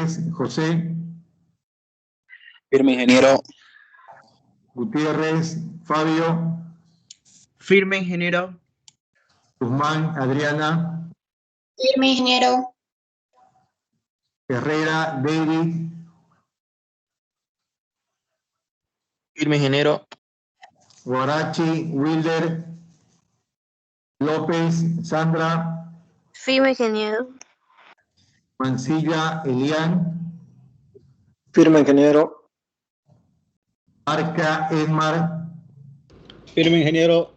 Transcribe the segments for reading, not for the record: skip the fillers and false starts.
Gutiérrez José. Firme, ingeniero. Gutiérrez Fabio. Firme, ingeniero. Guzmán Adriana. Firme, ingeniero. Herrera David. Firme, ingeniero. Guarachi Wilder. López Sandra. Firme, ingeniero. Mancilla Elian. Firme, ingeniero. Arca Edmar. Firme, ingeniero.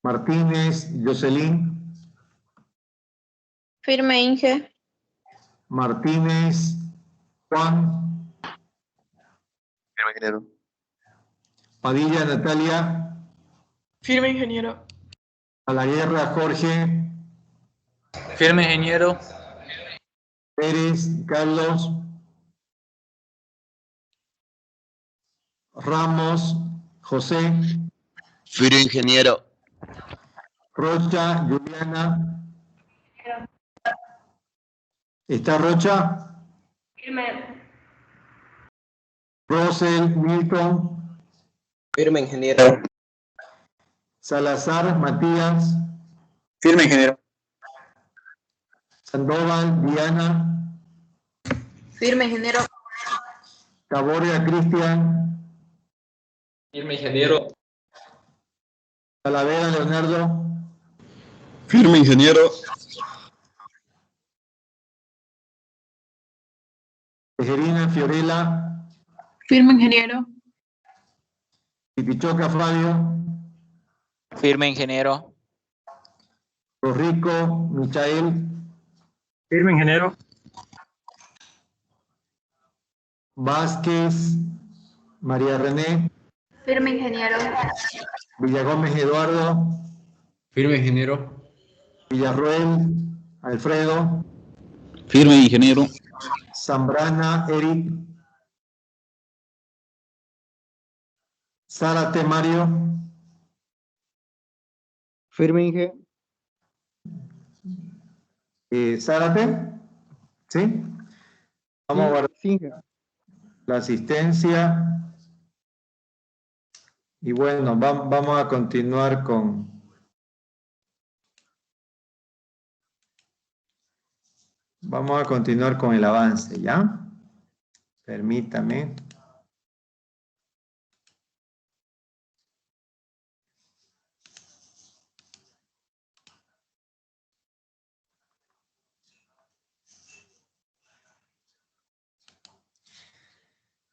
Martínez Jocelyn. Firme, Inge. Martínez Juan. Firme, ingeniero. Padilla Natalia. Firme, ingeniero. A la guerra Jorge. Firme, ingeniero. Pérez Carlos. Ramos José. Firme, ingeniero. Rocha Juliana. ¿Está Rocha? Firme. Rosel Milton. Firme, ingeniero. Salazar Matías. Firme, ingeniero. Sandoval Diana. Firme, ingeniero. Caborria Cristian. Firme, ingeniero. Talavera Leonardo. Firme, ingeniero. Tejerina Fiorella. Firme, ingeniero. Pipichoca Fabio. Firme, ingeniero. Torrico Michael. Firme, ingeniero. Vázquez María René. Firme, ingeniero. Villagómez Eduardo. Firme, ingeniero. Villarroel Alfredo. Firme, ingeniero. Zambrana Eric. Zárate Mario. Firme, ingeniero. Zárate. ¿Sí? Vamos a guardar la asistencia. Y bueno, vamos a continuar con... Vamos a continuar con el avance, ¿ya? Permítame.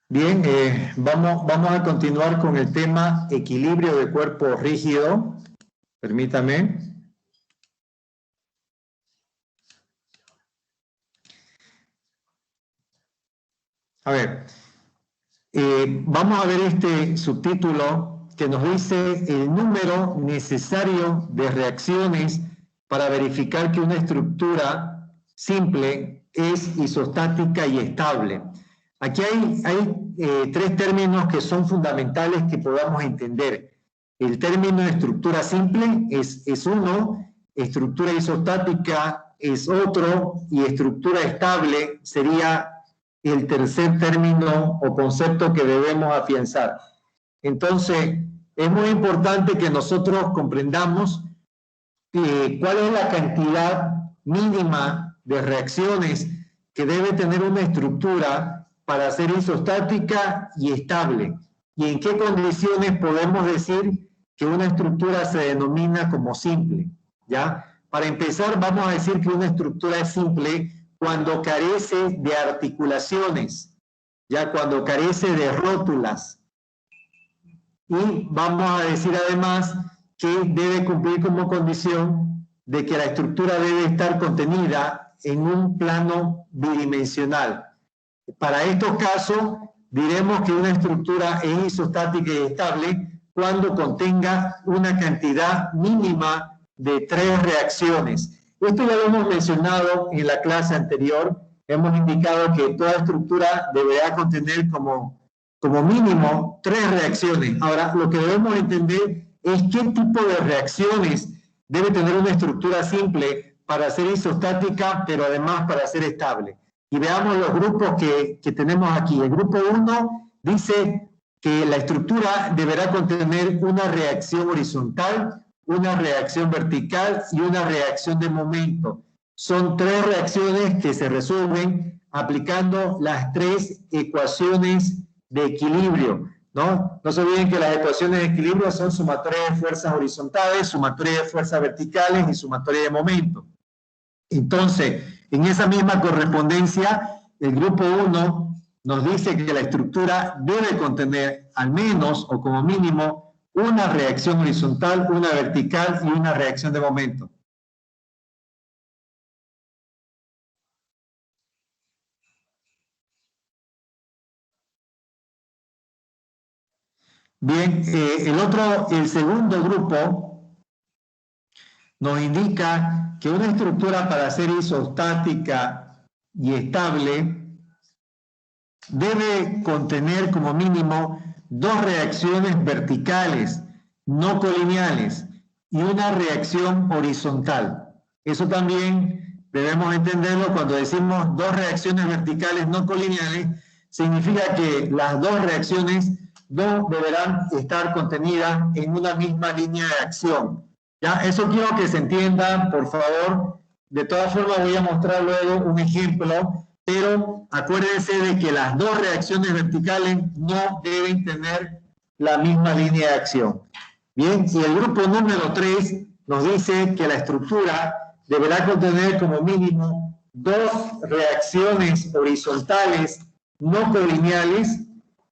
Bien, vamos a continuar con el tema equilibrio de cuerpo rígido. Permítame. A ver, vamos a ver este subtítulo que nos dice el número necesario de reacciones para verificar que una estructura simple es isostática y estable. Aquí hay tres términos que son fundamentales que podamos entender. El término de estructura simple es uno, estructura isostática es otro, y estructura estable sería el tercer término o concepto que debemos afianzar. Entonces, es muy importante que nosotros comprendamos cuál es la cantidad mínima de reacciones que debe tener una estructura para ser isostática y estable, y en qué condiciones podemos decir que una estructura se denomina como simple, ¿ya? Para empezar, vamos a decir que una estructura es simple cuando carece de articulaciones, ya cuando carece de rótulas. Y vamos a decir además que debe cumplir como condición de que la estructura debe estar contenida en un plano bidimensional. Para estos casos, diremos que una estructura es isostática y estable cuando contenga una cantidad mínima de 3 reacciones. Esto ya lo hemos mencionado en la clase anterior. Hemos indicado que toda estructura deberá contener como mínimo 3 reacciones. Ahora, lo que debemos entender es qué tipo de reacciones debe tener una estructura simple para ser isostática, pero además para ser estable. Y veamos los grupos que tenemos aquí. El grupo 1 dice que la estructura deberá contener una reacción horizontal, una reacción vertical y una reacción de momento. Son 3 reacciones que se resuelven aplicando las 3 ecuaciones de equilibrio, ¿no? No se olviden que las ecuaciones de equilibrio son sumatoria de fuerzas horizontales, sumatoria de fuerzas verticales y sumatoria de momento. Entonces, en esa misma correspondencia, el grupo 1 nos dice que la estructura debe contener al menos o como mínimo una reacción horizontal, una vertical y una reacción de momento. Bien, el segundo grupo nos indica que una estructura para ser isostática y estable debe contener como mínimo 2 reacciones verticales, no colineales, y una reacción horizontal. Eso también debemos entenderlo cuando decimos 2 reacciones verticales no colineales, significa que las 2 reacciones no deberán estar contenidas en una misma línea de acción. ¿Ya? Eso quiero que se entienda, por favor. De todas formas voy a mostrar luego un ejemplo, pero acuérdense de que las 2 reacciones verticales no deben tener la misma línea de acción. Bien, y el grupo número 3 nos dice que la estructura deberá contener como mínimo 2 reacciones horizontales no colineales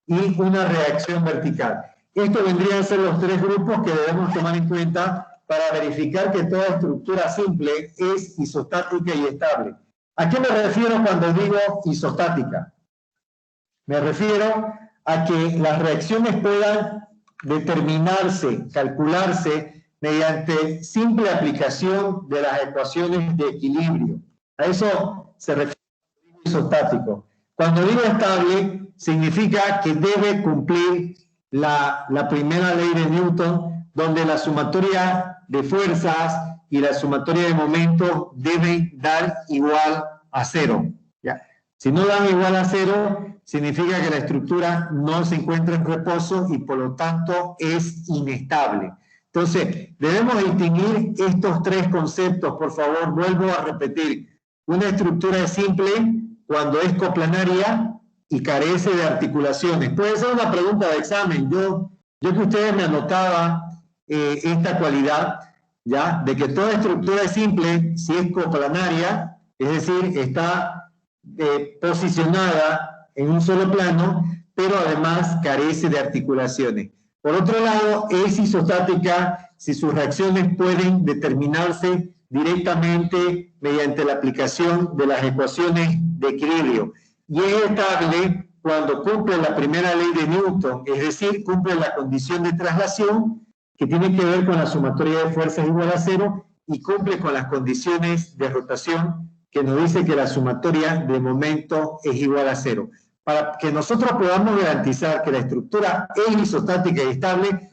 y una reacción vertical. Estos vendrían a ser los 3 grupos que debemos tomar en cuenta para verificar que toda estructura simple es isostática y estable. ¿A qué me refiero cuando digo isostática? Me refiero a que las reacciones puedan determinarse, calcularse mediante simple aplicación de las ecuaciones de equilibrio. A eso se refiere isostático. Cuando digo estable, significa que debe cumplir la primera ley de Newton, donde la sumatoria de fuerzas y la sumatoria de momentos deben dar igual a 0. ¿Ya? Si no dan igual a 0, significa que la estructura no se encuentra en reposo y por lo tanto es inestable. Entonces, debemos distinguir estos 3 conceptos, por favor, vuelvo a repetir. Una estructura es simple cuando es coplanaria y carece de articulaciones. Puede ser una pregunta de examen. Yo que ustedes me anotaban esta cualidad, ¿ya? De que toda estructura es simple si es coplanaria, es decir, está posicionada en un solo plano, pero además carece de articulaciones. Por otro lado, es isostática si sus reacciones pueden determinarse directamente mediante la aplicación de las ecuaciones de equilibrio. Y es estable cuando cumple la primera ley de Newton, es decir, cumple la condición de traslación, que tiene que ver con la sumatoria de fuerzas igual a 0, y cumple con las condiciones de rotación, que nos dice que la sumatoria de momento es igual a 0. Para que nosotros podamos garantizar que la estructura es isostática y estable,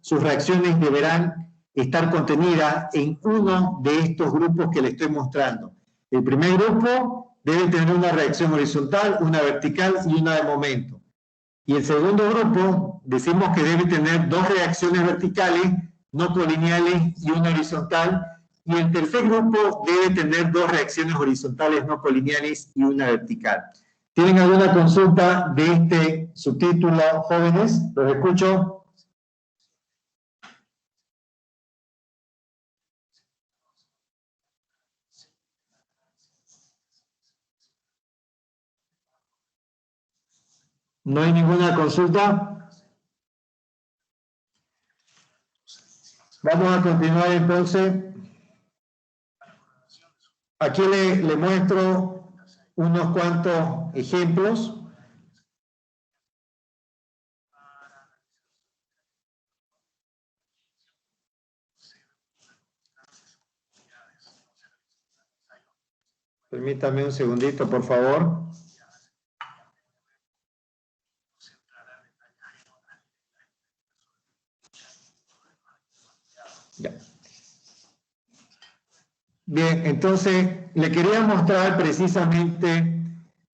sus reacciones deberán estar contenidas en uno de estos grupos que le estoy mostrando. El primer grupo debe tener una reacción horizontal, una vertical y una de momento. Y el segundo grupo decimos que debe tener 2 reacciones verticales, no colineales y una horizontal. Y el tercer grupo debe tener 2 reacciones horizontales no colineales y una vertical. ¿Tienen alguna consulta de este subtítulo, jóvenes? ¿Los escucho? ¿No hay ninguna consulta? Vamos a continuar entonces. Aquí le muestro unos cuantos ejemplos. Permítame un segundito, por favor. Ya. Bien, entonces le quería mostrar precisamente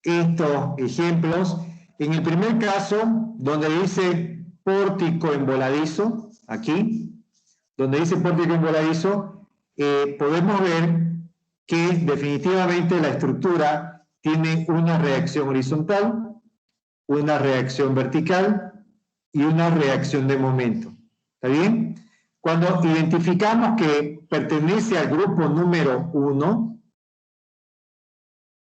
estos ejemplos. En el primer caso, donde dice pórtico en voladizo, aquí, donde dice pórtico en voladizo, podemos ver que definitivamente la estructura tiene una reacción horizontal, una reacción vertical y una reacción de momento. ¿Está bien? Cuando identificamos que pertenece al grupo número 1,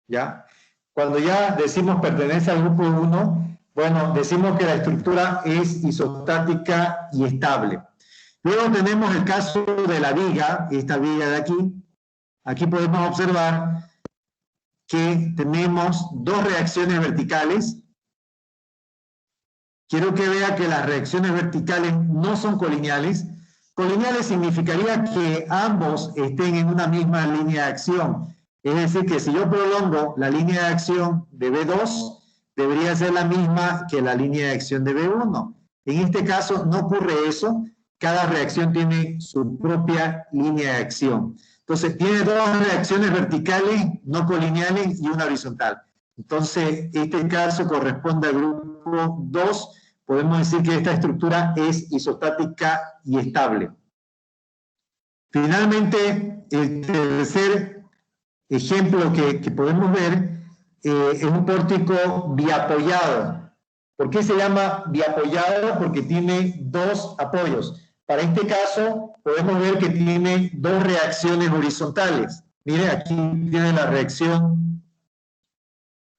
¿ya? Cuando ya decimos pertenece al grupo 1, bueno, decimos que la estructura es isostática y estable. Luego tenemos el caso de la viga, esta viga de aquí. Aquí podemos observar que tenemos dos reacciones verticales. Quiero que vea que las reacciones verticales no son colineales. Colineales significaría que ambos estén en una misma línea de acción. Es decir, que si yo prolongo la línea de acción de B2, debería ser la misma que la línea de acción de B1. En este caso no ocurre eso. Cada reacción tiene su propia línea de acción. Entonces, tiene dos reacciones verticales, no colineales, y una horizontal. Entonces, este caso corresponde al grupo 2. Podemos decir que esta estructura es isostática y estable. Finalmente, el tercer ejemplo que podemos ver es un pórtico biapoyado. ¿Por qué se llama biapoyado? Porque tiene dos apoyos. Para este caso, podemos ver que tiene dos reacciones horizontales. Mire, aquí tiene la reacción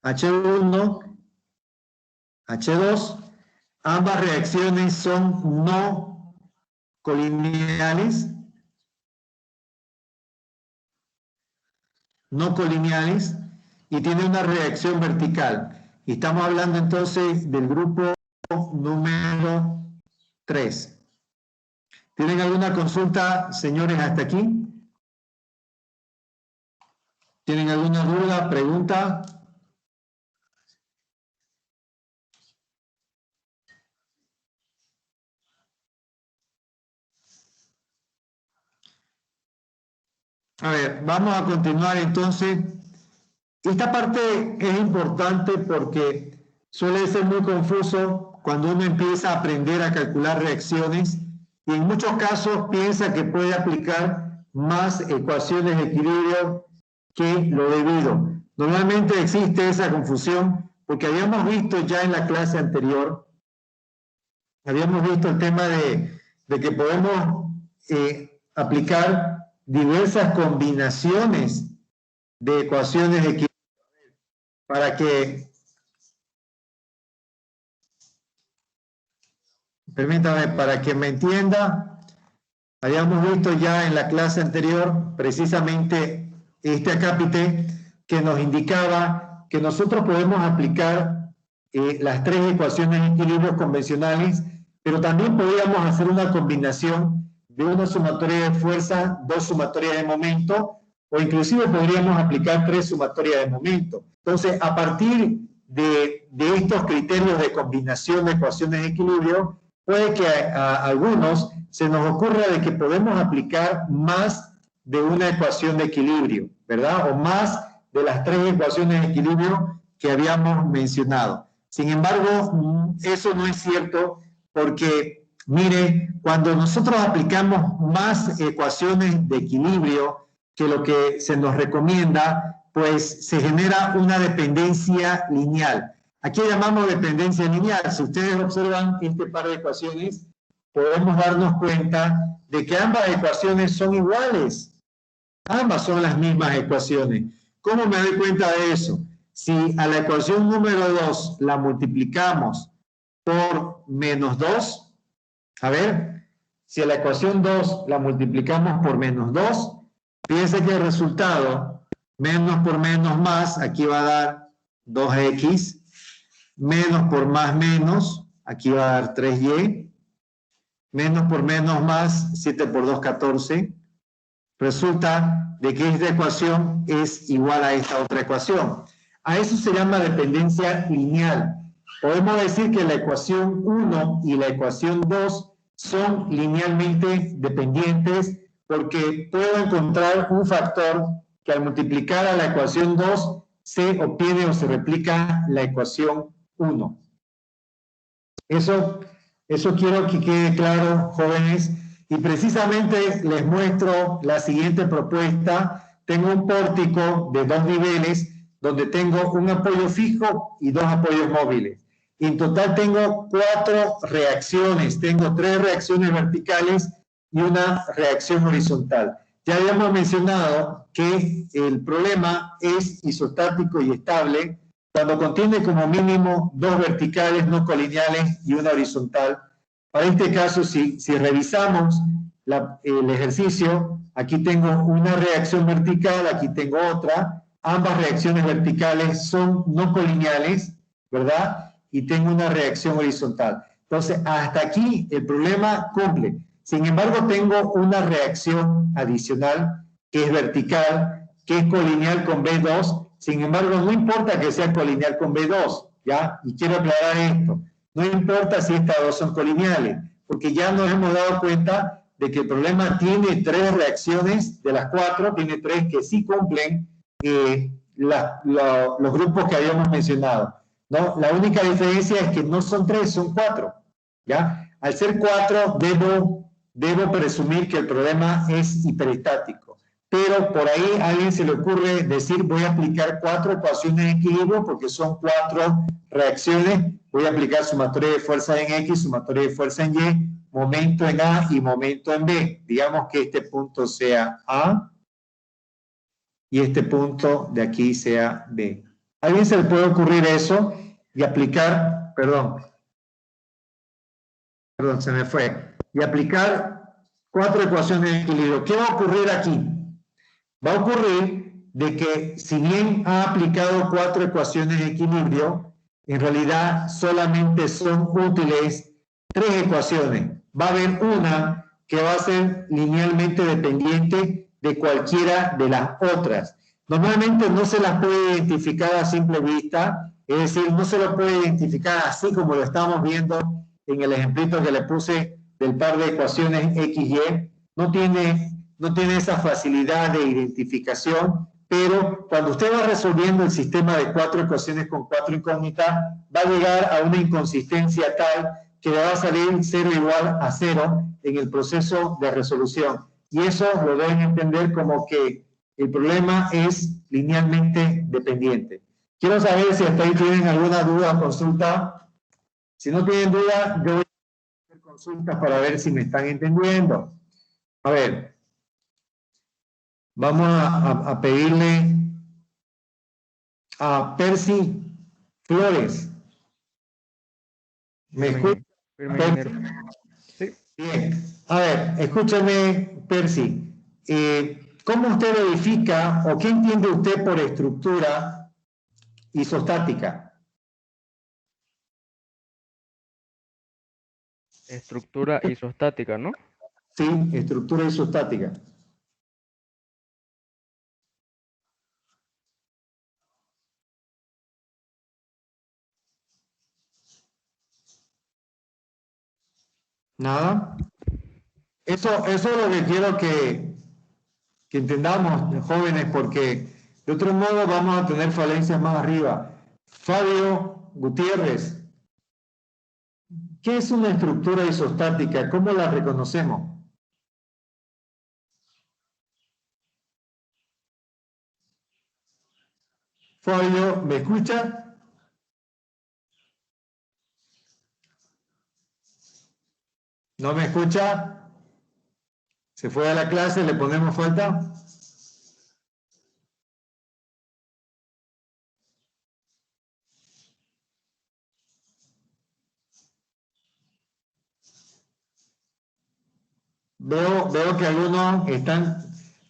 H1, H2. Ambas reacciones son no colineales. No colineales. Y tiene una reacción vertical. Y estamos hablando entonces del grupo número 3. ¿Tienen alguna consulta, señores, hasta aquí? ¿Tienen alguna duda, pregunta? A ver, vamos a continuar entonces. Esta parte es importante porque suele ser muy confuso cuando uno empieza a aprender a calcular reacciones y en muchos casos piensa que puede aplicar más ecuaciones de equilibrio que lo debido. Normalmente existe esa confusión porque habíamos visto ya en la clase anterior, habíamos visto el tema de que podemos aplicar diversas combinaciones de ecuaciones de equilibrio para que, permítame, para que me entienda, habíamos visto ya en la clase anterior precisamente este acápite que nos indicaba que nosotros podemos aplicar las tres ecuaciones de equilibrio convencionales, pero también podíamos hacer una combinación de una sumatoria de fuerza, dos sumatorias de momento, o inclusive podríamos aplicar tres sumatorias de momento. Entonces, a partir de estos criterios de combinación de ecuaciones de equilibrio, puede que a algunos se nos ocurra de que podemos aplicar más de una ecuación de equilibrio, ¿verdad? O más de las tres ecuaciones de equilibrio que habíamos mencionado. Sin embargo, eso no es cierto porque, mire, cuando nosotros aplicamos más ecuaciones de equilibrio que lo que se nos recomienda, pues se genera una dependencia lineal. Aquí llamamos dependencia lineal. Si ustedes observan este par de ecuaciones, podemos darnos cuenta de que ambas ecuaciones son iguales. Ambas son las mismas ecuaciones. ¿Cómo me doy cuenta de eso? Si a la ecuación número 2 la multiplicamos por menos 2, a ver, si a la ecuación 2 la multiplicamos por menos 2, fíjense que el resultado, menos por menos más, aquí va a dar 2x, menos por más menos, aquí va a dar 3y, menos por menos más, 7 por 2, 14. Resulta de que esta ecuación es igual a esta otra ecuación. A eso se llama dependencia lineal. Podemos decir que la ecuación 1 y la ecuación 2 son linealmente dependientes porque puedo encontrar un factor que al multiplicar a la ecuación 2 se obtiene o se replica la ecuación 1. Eso quiero que quede claro, jóvenes, y precisamente les muestro la siguiente propuesta. Tengo un pórtico de 2 niveles donde tengo un apoyo fijo y 2 apoyos móviles. Y en total tengo 4 reacciones. Tengo 3 reacciones verticales y una reacción horizontal. Ya habíamos mencionado que el problema es isostático y estable cuando contiene como mínimo 2 verticales no colineales y una horizontal. Para este caso, si revisamos el ejercicio, aquí tengo una reacción vertical, aquí tengo otra. Ambas reacciones verticales son no colineales, ¿verdad? Y tengo una reacción horizontal. Entonces, hasta aquí el problema cumple. Sin embargo, tengo una reacción adicional que es vertical, que es colineal con B2. Sin embargo, no importa que sea colineal con B2, ¿ya? Y quiero aclarar esto. No importa si estas dos son colineales, porque ya nos hemos dado cuenta de que el problema tiene 3 reacciones, de las 4, tiene 3 que sí cumplen los grupos que habíamos mencionado, ¿no? La única diferencia es que no son 3, son 4, ¿ya? Al ser 4, debo presumir que el problema es hiperestático. Pero por ahí a alguien se le ocurre decir, voy a aplicar 4 ecuaciones de equilibrio porque son 4 reacciones. Voy a aplicar sumatoria de fuerza en X, sumatoria de fuerza en Y, momento en A y momento en B. Digamos que este punto sea A y este punto de aquí sea B. ¿A alguien se le puede ocurrir eso y aplicar, perdón, se me fue, y aplicar 4 ecuaciones de equilibrio? ¿Qué va a ocurrir aquí? Va a ocurrir de que si bien ha aplicado 4 ecuaciones de equilibrio, en realidad solamente son útiles 3 ecuaciones. Va a haber una que va a ser linealmente dependiente de cualquiera de las otras. Normalmente no se las puede identificar a simple vista, es decir, no se lo puede identificar así como lo estamos viendo en el ejemplito que le puse del par de ecuaciones X, Y. No tiene esa facilidad de identificación, pero cuando usted va resolviendo el sistema de 4 ecuaciones con 4 incógnitas, va a llegar a una inconsistencia tal que le va a salir 0 igual a 0 en el proceso de resolución. Y eso lo deben entender como que el problema es linealmente dependiente. Quiero saber si hasta ahí tienen alguna duda o consulta. Si no tienen duda, yo voy a hacer consultas para ver si me están entendiendo. A ver, vamos a pedirle a Percy Flores. ¿Me escucha? Sí. Bien. A ver, escúchame, Percy. ¿Cómo usted verifica o qué entiende usted por estructura isostática? Estructura isostática, ¿no? Sí, estructura isostática. ¿Nada? Eso es lo que quiero que entendamos, jóvenes, porque de otro modo vamos a tener falencias más arriba. Fabio Gutiérrez, ¿qué es una estructura isostática? ¿Cómo la reconocemos? Fabio, ¿me escucha? ¿No me escucha? ¿Se fue a la clase? ¿Le ponemos falta? Veo que algunos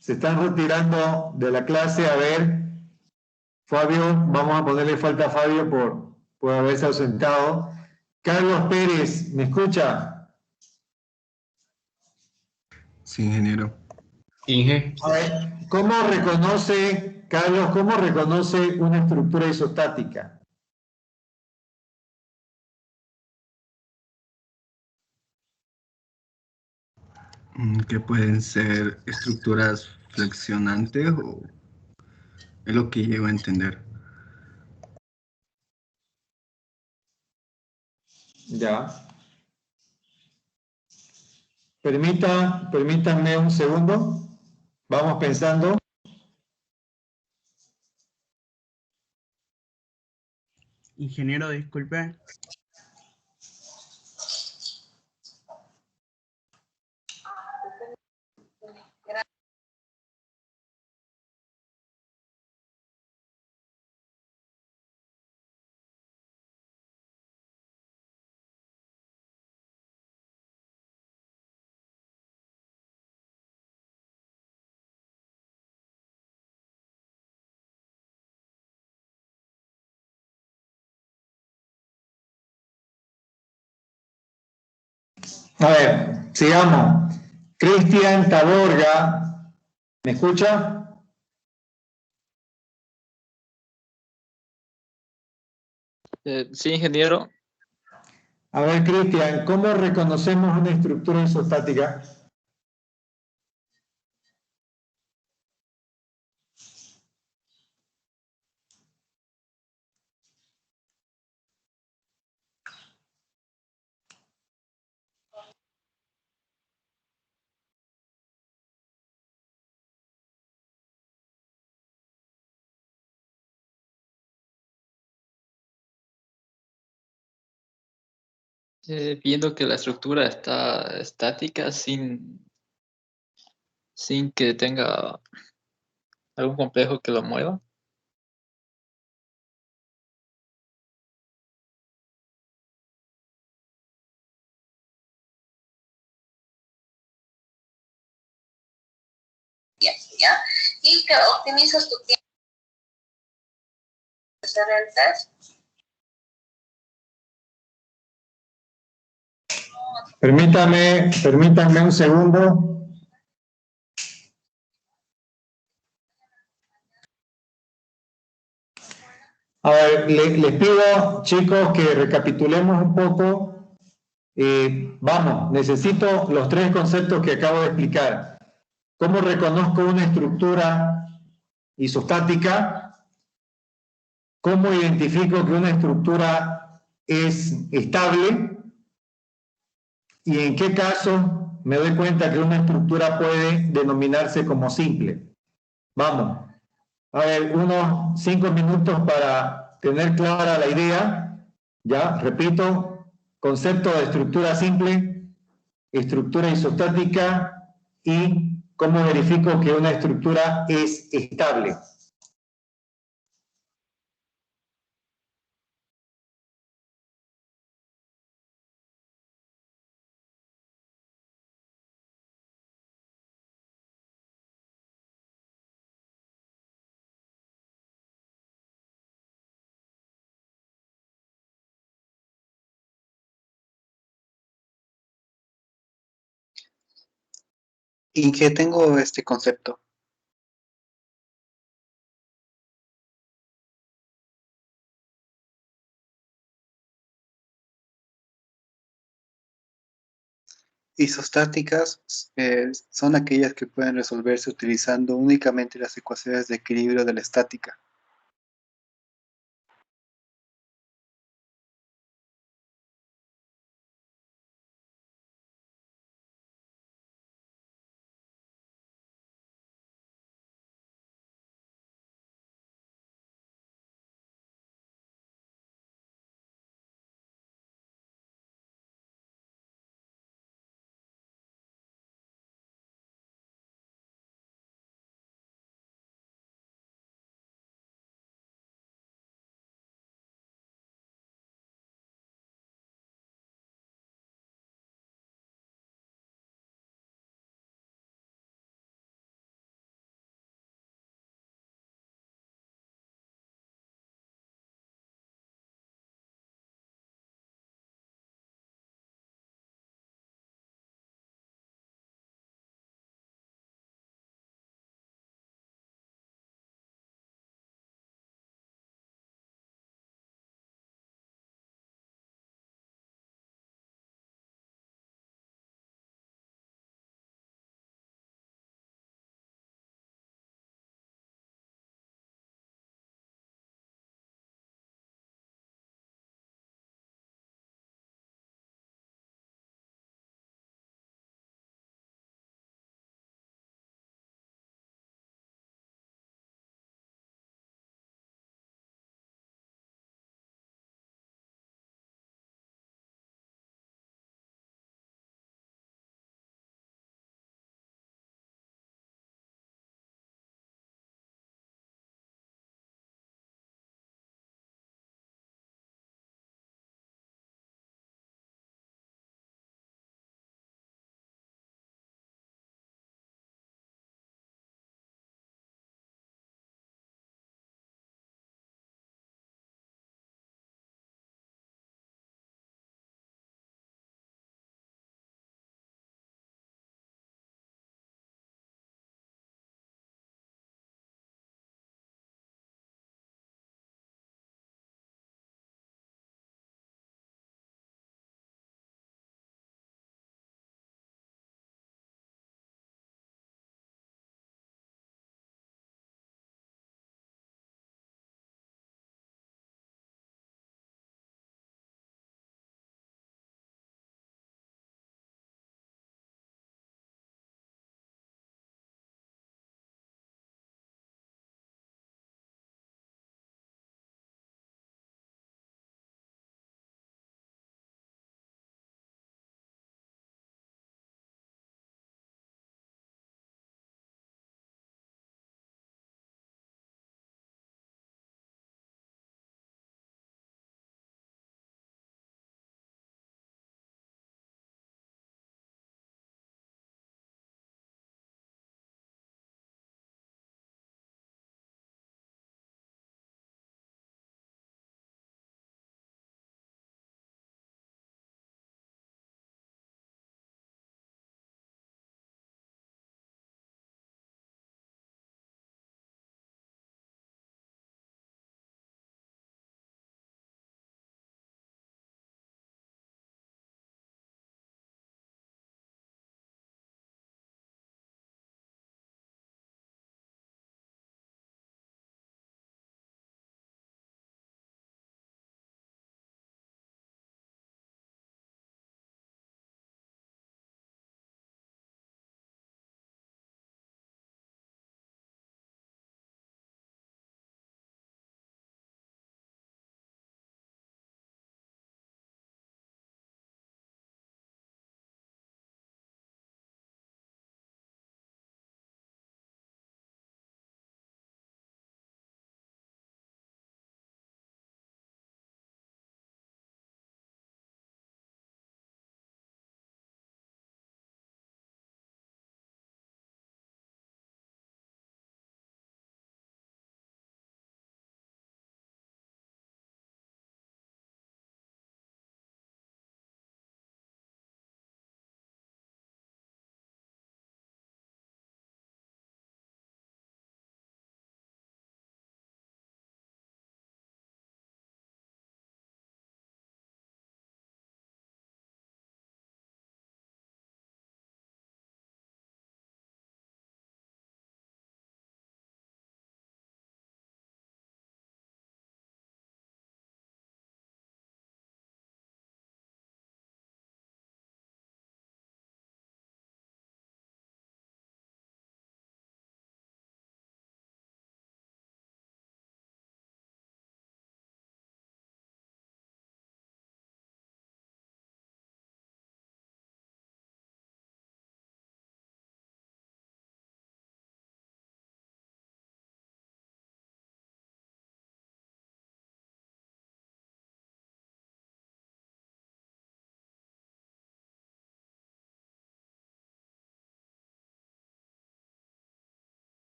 se están retirando de la clase. A ver, Fabio, vamos a ponerle falta a Fabio por haberse ausentado. Carlos Pérez, ¿me escucha? Sí, ingeniero. Inge. A ver, ¿cómo reconoce, Carlos, cómo reconoce una estructura isostática? Que pueden ser estructuras flexionantes o es lo que llego a entender. Ya. Permítanme un segundo. Vamos pensando. Ingeniero, disculpe. A ver, sigamos. Cristian Taborga, ¿me escucha? Sí, ingeniero. A ver, Cristian, ¿cómo reconocemos una estructura isostática? Viendo que la estructura está estática sin que tenga algún complejo que lo mueva. ¿Ya? Y que optimizas tu tiempo de hacer el test. Permítanme un segundo. A ver, les pido, chicos, que recapitulemos un poco. Vamos, necesito los tres conceptos que acabo de explicar. ¿Cómo reconozco una estructura isostática? ¿Cómo identifico que una estructura es estable? ¿Y en qué caso me doy cuenta que una estructura puede denominarse como simple? Vamos, a ver, unos 5 minutos para tener clara la idea. Ya, repito, concepto de estructura simple, estructura isostática y cómo verifico que una estructura es estable. ¿En qué tengo este concepto? Isostáticas son aquellas que pueden resolverse utilizando únicamente las ecuaciones de equilibrio de la estática.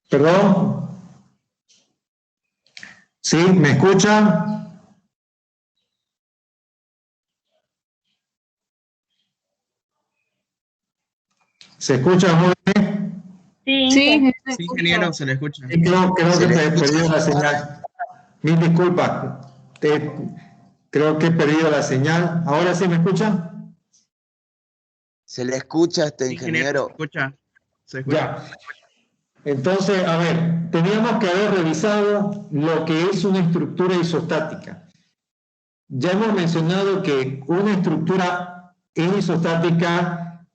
¿Perdón? ¿Sí? ¿Me escuchan? ¿Se escucha, jóvenes? Sí, Sí, ingeniero, se le escucha. Sí, creo que Se le he escucha. perdido la señal. Mil disculpas. Creo que he perdido la señal. ¿Ahora sí me escuchan? Se le escucha, Ingeniero, ingeniero. se escucha. Se escucha. Ya. Entonces, a ver, teníamos que haber revisado lo que es una estructura isostática. Ya hemos mencionado que una estructura es isostática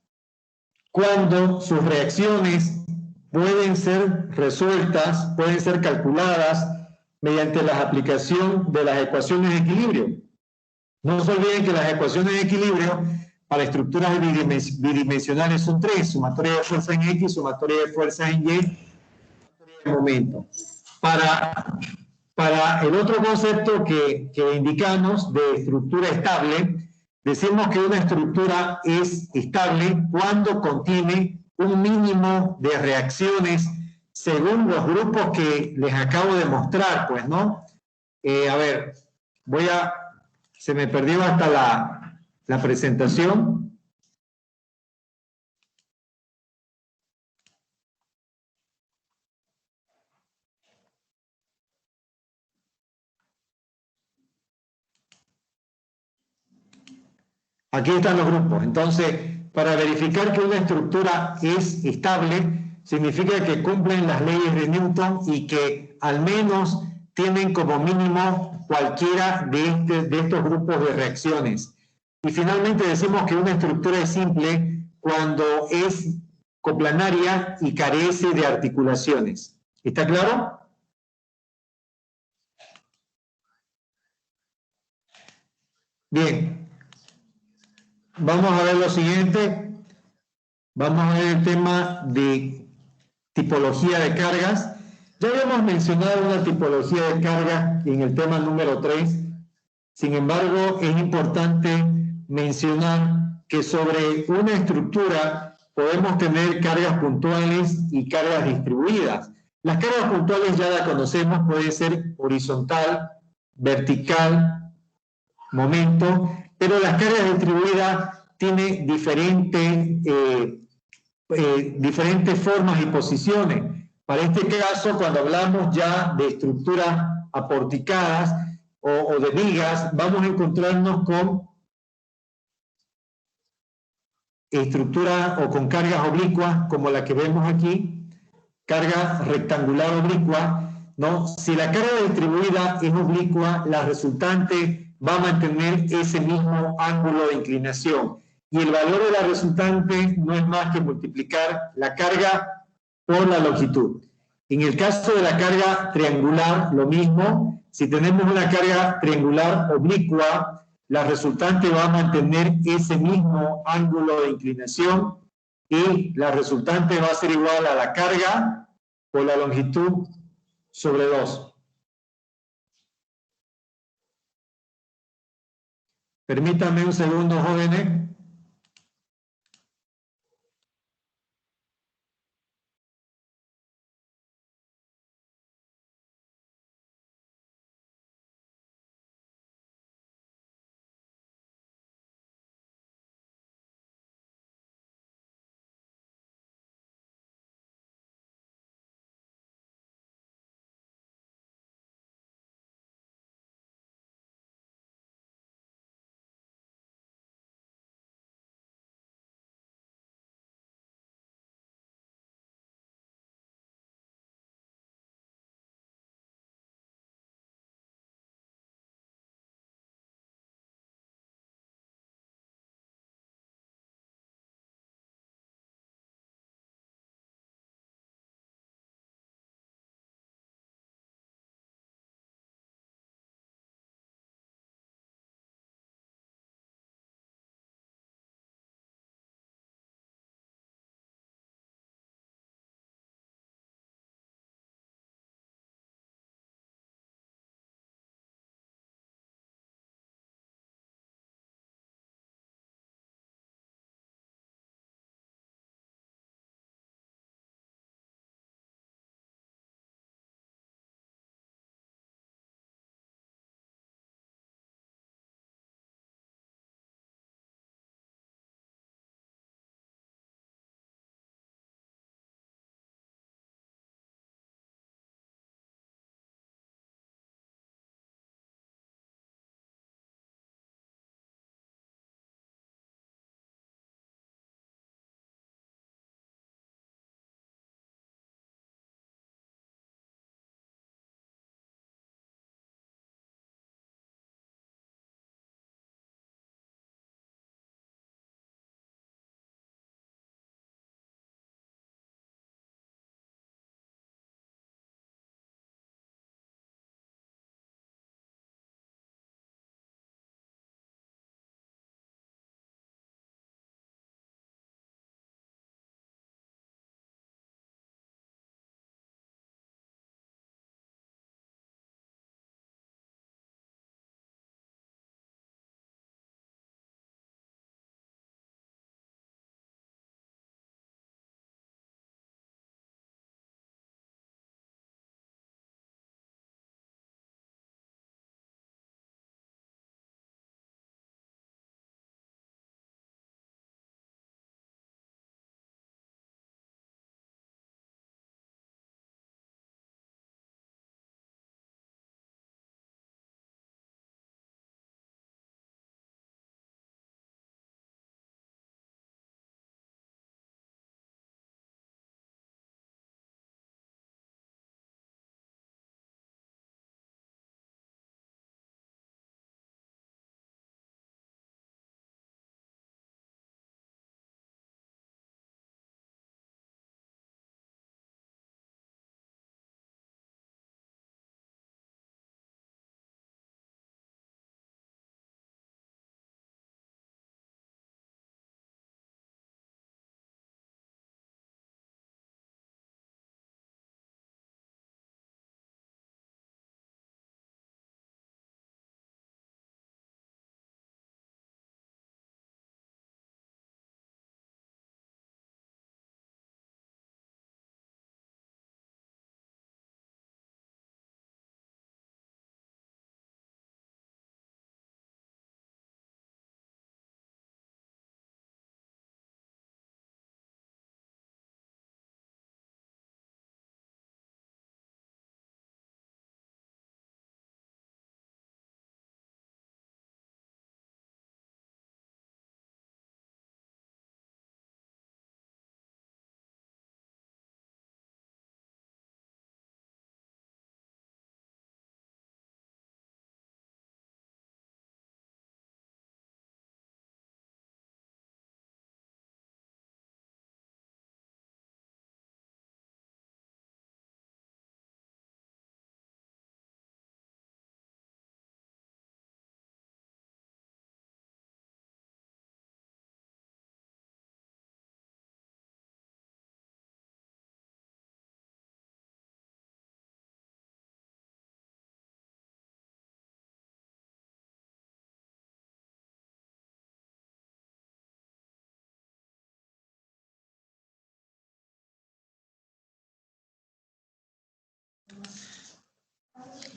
cuando sus reacciones pueden ser resueltas, pueden ser calculadas mediante la aplicación de las ecuaciones de equilibrio. No se olviden que las ecuaciones de equilibrio para estructuras bidimensionales son tres: sumatoria de fuerza en X, sumatoria de fuerza en Y, de momento. Para el otro concepto que indicamos de estructura estable, decimos que una estructura es estable cuando contiene un mínimo de reacciones según los grupos que les acabo de mostrar, pues, ¿no? A ver, se me perdió hasta la presentación. Aquí están los grupos. Entonces, para verificar que una estructura es estable, significa que cumplen las leyes de Newton y que al menos tienen como mínimo cualquiera de estos grupos de reacciones. Y finalmente decimos que una estructura es simple cuando es coplanaria y carece de articulaciones. ¿Está claro? Bien. Vamos a ver lo siguiente. Vamos a ver el tema de tipología de cargas. Ya habíamos mencionado una tipología de carga en el tema número 3. Sin embargo, es importante mencionar que sobre una estructura podemos tener cargas puntuales y cargas distribuidas. Las cargas puntuales ya las conocemos, puede ser horizontal, vertical, momento, pero las cargas distribuidas tienen diferentes formas y posiciones. Para este caso, cuando hablamos ya de estructuras aporticadas o de vigas, vamos a encontrarnos con estructuras o con cargas oblicuas, como la que vemos aquí, carga rectangular oblicua, ¿no? Si la carga distribuida es oblicua, la resultante va a mantener ese mismo ángulo de inclinación. Y el valor de la resultante no es más que multiplicar la carga por la longitud. En el caso de la carga triangular, lo mismo. Si tenemos una carga triangular oblicua, la resultante va a mantener ese mismo ángulo de inclinación y la resultante va a ser igual a la carga por la longitud sobre 2. Permítanme un segundo, jóvenes.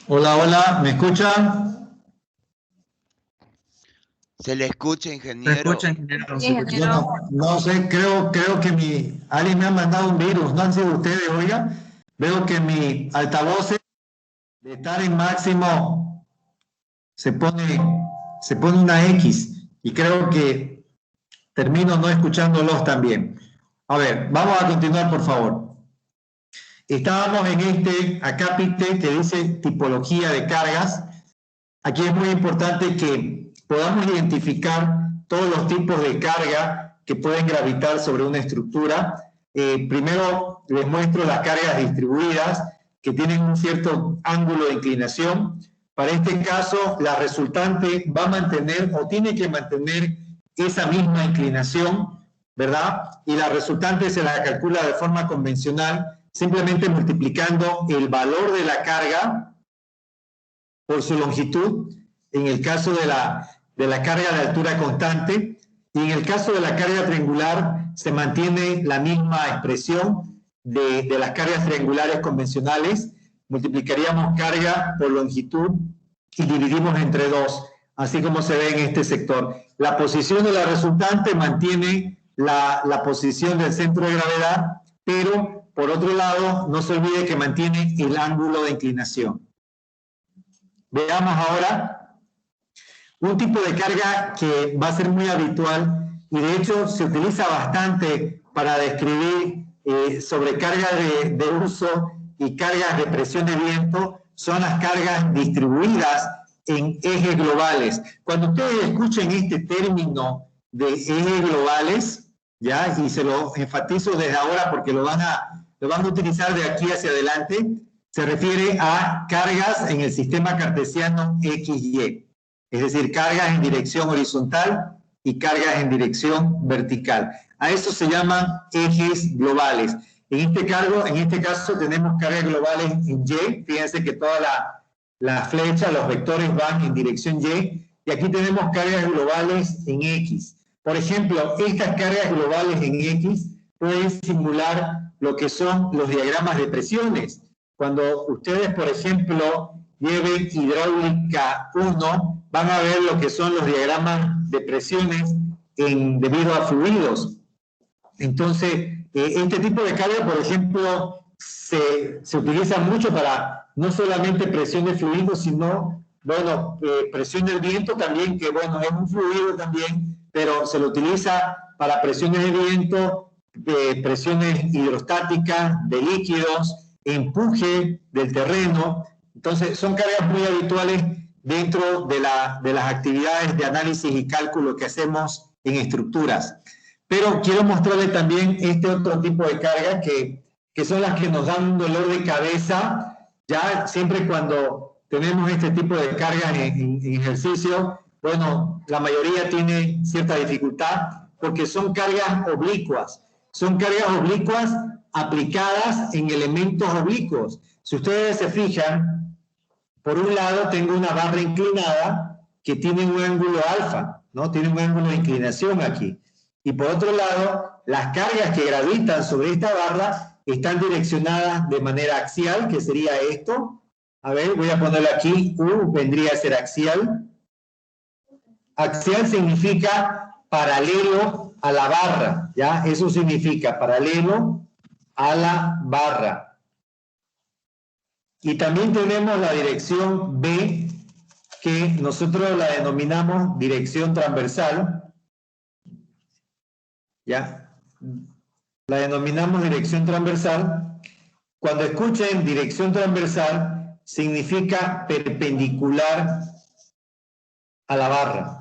Hola, hola, ¿me escuchan? Se le escucha, Se ingeniero. escucha, ingeniero. Sí, ingeniero. No sé, creo que alguien me ha mandado un virus, no han sido ustedes, oiga. Veo que mi altavoz de estar en máximo se pone una X y creo que termino no escuchándolos también. A ver, vamos a continuar, por favor. Estábamos en este acápite que dice tipología de cargas. Aquí es muy importante que podamos identificar todos los tipos de carga que pueden gravitar sobre una estructura. Primero les muestro las cargas distribuidas que tienen un cierto ángulo de inclinación. Para este caso, la resultante va a mantener o tiene que mantener esa misma inclinación, ¿verdad? Y la resultante se la calcula de forma convencional, simplemente multiplicando el valor de la carga por su longitud, en el caso de la carga de altura constante, y en el caso de la carga triangular se mantiene la misma expresión de las cargas triangulares convencionales. Multiplicaríamos carga por longitud y dividimos entre 2, así como se ve en este sector. La posición de la resultante mantiene la posición del centro de gravedad, pero por otro lado, no se olvide que mantiene el ángulo de inclinación. Veamos ahora un tipo de carga que va a ser muy habitual y de hecho se utiliza bastante para describir sobrecarga de uso y cargas de presión de viento, son las cargas distribuidas en ejes globales. Cuando ustedes escuchen este término de ejes globales, ¿ya? Y se lo enfatizo desde ahora porque lo van a utilizar de aquí hacia adelante, se refiere a cargas en el sistema cartesiano XY, es decir, cargas en dirección horizontal y cargas en dirección vertical. A eso se llaman ejes globales. En este caso tenemos cargas globales en Y, fíjense que todas las flechas, los vectores van en dirección Y, y aquí tenemos cargas globales en X. Por ejemplo, estas cargas globales en X pueden simular lo que son los diagramas de presiones. Cuando ustedes, por ejemplo, lleven hidráulica 1, van a ver lo que son los diagramas de presiones debido a fluidos. Entonces, este tipo de carga, por ejemplo, se utiliza mucho para no solamente presión de fluidos, sino, bueno, presión del viento también, que bueno, es un fluido también, pero se lo utiliza para presiones de viento, presiones hidrostáticas, de líquidos, empuje del terreno. Entonces, son cargas muy habituales dentro de las actividades de análisis y cálculo que hacemos en estructuras. Pero quiero mostrarles también este otro tipo de cargas que son las que nos dan un dolor de cabeza, ya siempre cuando tenemos este tipo de cargas en ejercicio. Bueno, la mayoría tiene cierta dificultad porque son cargas oblicuas. Son cargas oblicuas aplicadas en elementos oblicuos. Si ustedes se fijan, por un lado tengo una barra inclinada que tiene un ángulo alfa, ¿no? Tiene un ángulo de inclinación aquí. Y por otro lado, las cargas que gravitan sobre esta barra están direccionadas de manera axial, que sería esto. A ver, voy a ponerlo aquí. U vendría a ser axial. Axial significa paralelo a la barra, ¿ya? Eso significa paralelo a la barra. Y también tenemos la dirección B, que nosotros la denominamos dirección transversal, ¿ya? La denominamos dirección transversal. Cuando escuchen dirección transversal, significa perpendicular a la barra.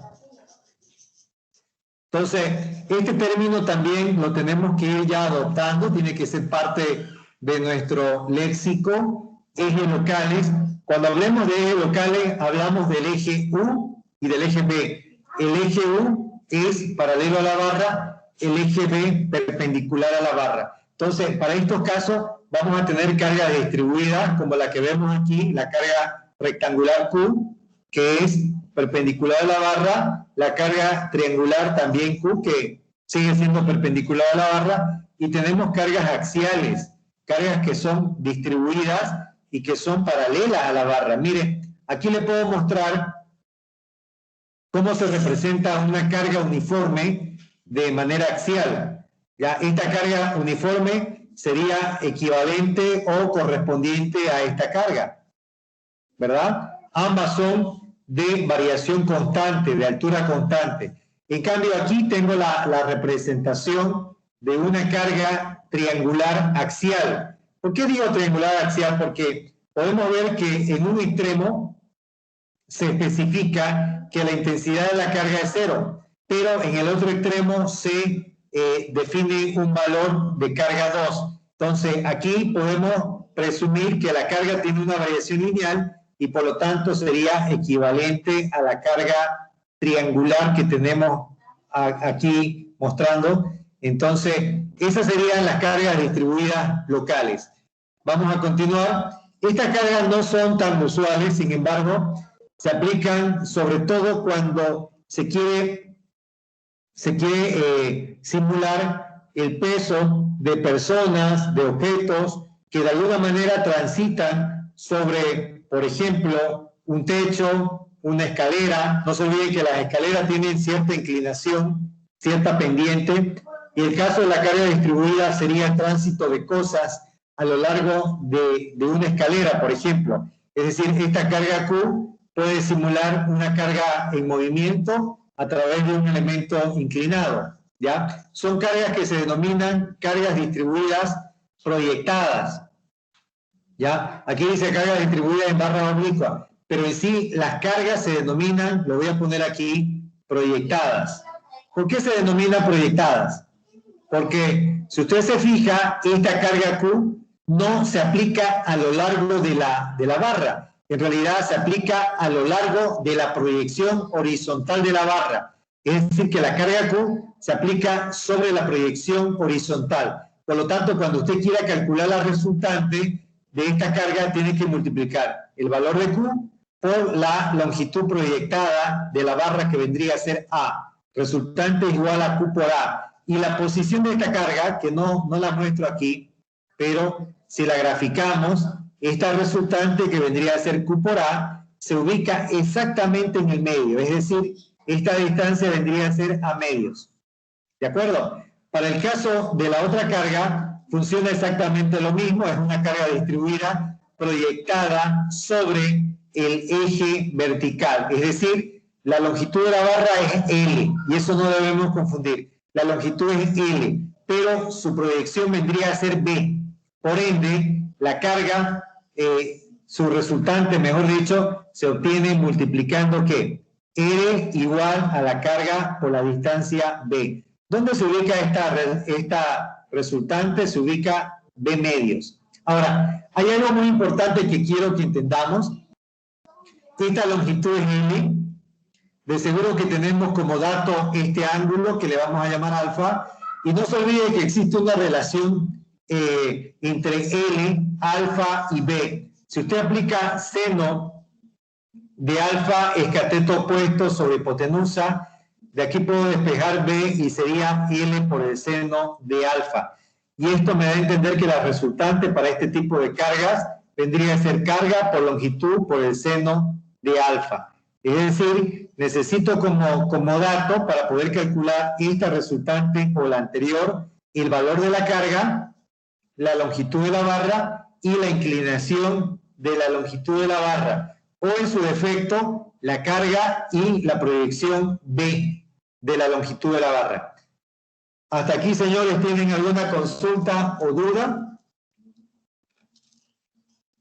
Entonces, este término también lo tenemos que ir ya adoptando, tiene que ser parte de nuestro léxico. Ejes locales, cuando hablemos de ejes locales, hablamos del eje U y del eje B. El eje U es paralelo a la barra, el eje B perpendicular a la barra. Entonces, para estos casos, vamos a tener cargas distribuidas, como la que vemos aquí, la carga rectangular Q, que es perpendicular a la barra, la carga triangular también Q, que sigue siendo perpendicular a la barra, y tenemos cargas axiales, cargas que son distribuidas y que son paralelas a la barra. Miren, aquí le puedo mostrar cómo se representa una carga uniforme de manera axial. ¿Ya? Esta carga uniforme sería equivalente o correspondiente a esta carga, ¿verdad? Ambas son de variación constante, de altura constante. En cambio, aquí tengo la representación de una carga triangular axial. ¿Por qué digo triangular axial? Porque podemos ver que en un extremo se especifica que la intensidad de la carga es 0, pero en el otro extremo se define un valor de carga 2. Entonces, aquí podemos presumir que la carga tiene una variación lineal y por lo tanto sería equivalente a la carga triangular que tenemos aquí mostrando. Entonces, esas serían las cargas distribuidas locales. Vamos a continuar. Estas cargas no son tan usuales, sin embargo, se aplican sobre todo cuando se quiere simular el peso de personas, de objetos que de alguna manera transitan sobre, por ejemplo, un techo, una escalera. No se olvide que las escaleras tienen cierta inclinación, cierta pendiente, y el caso de la carga distribuida sería el tránsito de cosas a lo largo de una escalera, por ejemplo. Es decir, esta carga Q puede simular una carga en movimiento a través de un elemento inclinado, ¿ya? Son cargas que se denominan cargas distribuidas proyectadas, ¿ya? Aquí dice carga distribuida en barra oblicua, pero en sí las cargas se denominan, lo voy a poner aquí, proyectadas. ¿Por qué se denominan proyectadas? Porque si usted se fija, esta carga Q no se aplica a lo largo de la barra. En realidad se aplica a lo largo de la proyección horizontal de la barra. Es decir, que la carga Q se aplica sobre la proyección horizontal. Por lo tanto, cuando usted quiera calcular la resultante de esta carga, tiene que multiplicar el valor de Q por la longitud proyectada de la barra, que vendría a ser A. Resultante es igual a Q por A. Y la posición de esta carga, que no la muestro aquí, pero si la graficamos, esta resultante, que vendría a ser Q por A, se ubica exactamente en el medio. Es decir, esta distancia vendría a ser a medios. ¿De acuerdo? Para el caso de la otra carga, funciona exactamente lo mismo. Es una carga distribuida proyectada sobre el eje vertical. Es decir, la longitud de la barra es L, y eso no debemos confundir. La longitud es L, pero su proyección vendría a ser B. Por ende, la carga, su resultante, mejor dicho, se obtiene multiplicando ¿qué? R igual a la carga por la distancia B. ¿Dónde se ubica esta resultante? Se ubica B medios. Ahora, hay algo muy importante que quiero que entendamos. Esta longitud es L. De seguro que tenemos como dato este ángulo que le vamos a llamar alfa. Y no se olvide que existe una relación entre L, alfa y B. Si usted aplica seno de alfa es cateto opuesto sobre hipotenusa, de aquí puedo despejar B y sería L por el seno de alfa. Y esto me da a entender que la resultante para este tipo de cargas vendría a ser carga por longitud por el seno de alfa. Es decir, necesito como dato para poder calcular esta resultante o la anterior, el valor de la carga, la longitud de la barra y la inclinación de la longitud de la barra, o en su defecto, la carga y la proyección B de la longitud de la barra. Hasta aquí, señores, ¿tienen alguna consulta o duda?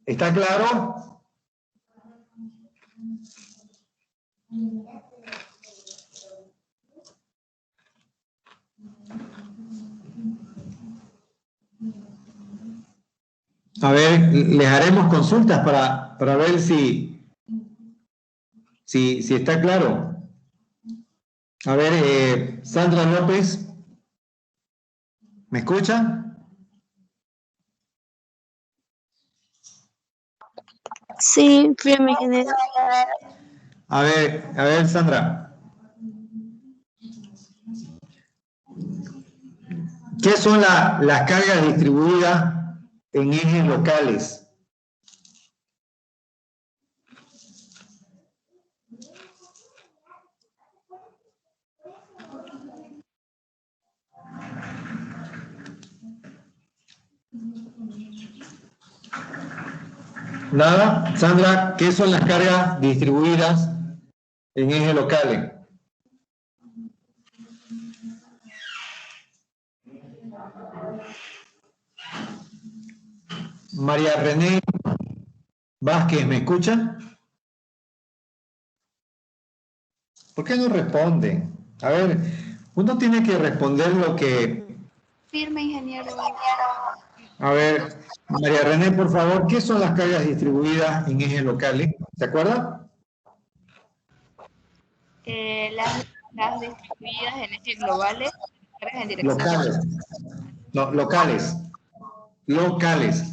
¿Está claro? A ver, les haremos consultas para ver si está claro. A ver, Sandra López, ¿me escucha? Sí, firme ingeniero. A ver, Sandra. ¿Qué son las cargas distribuidas en ejes locales? Nada. Sandra, ¿qué son las cargas distribuidas en ejes locales? María René Vázquez, ¿me escucha? ¿Por qué no responde? A ver, uno tiene que responder lo que... Firme, ingeniero. A ver, María René, por favor, ¿qué son las cargas distribuidas en ejes locales? ¿Se acuerda? Las distribuidas en ejes globales, cargas en dirección. Locales. No, locales. Locales.